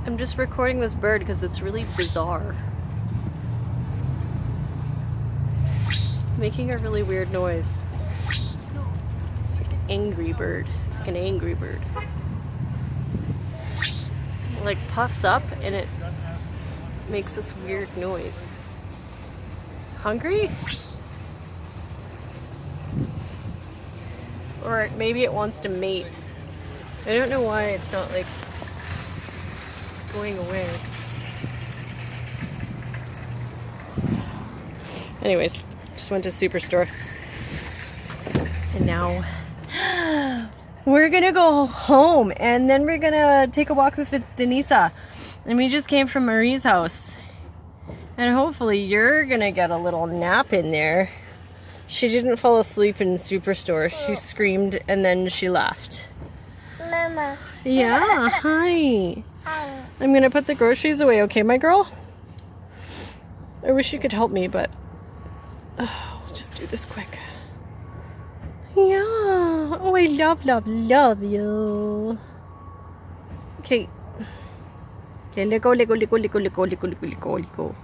I'm just recording this bird because it's really bizarre. Making a really weird noise. It's like an angry bird. It's like an angry bird. It like puffs up and it makes this weird noise. Hungry? Or maybe it wants to mate. I don't know why it's not like going away. Anyways, just went to Superstore. And now we're gonna go home and then we're gonna take a walk with Denisa. And we just came from Marie's house. And hopefully you're gonna get a little nap in there. She didn't fall asleep in Superstore. She screamed and then she left. Mama. Yeah, hi. Hi. I'm gonna put the groceries away, okay, my girl? I wish you could help me, but we'll just do this quick. Yeah. Oh, I love you. Okay. Okay, let go.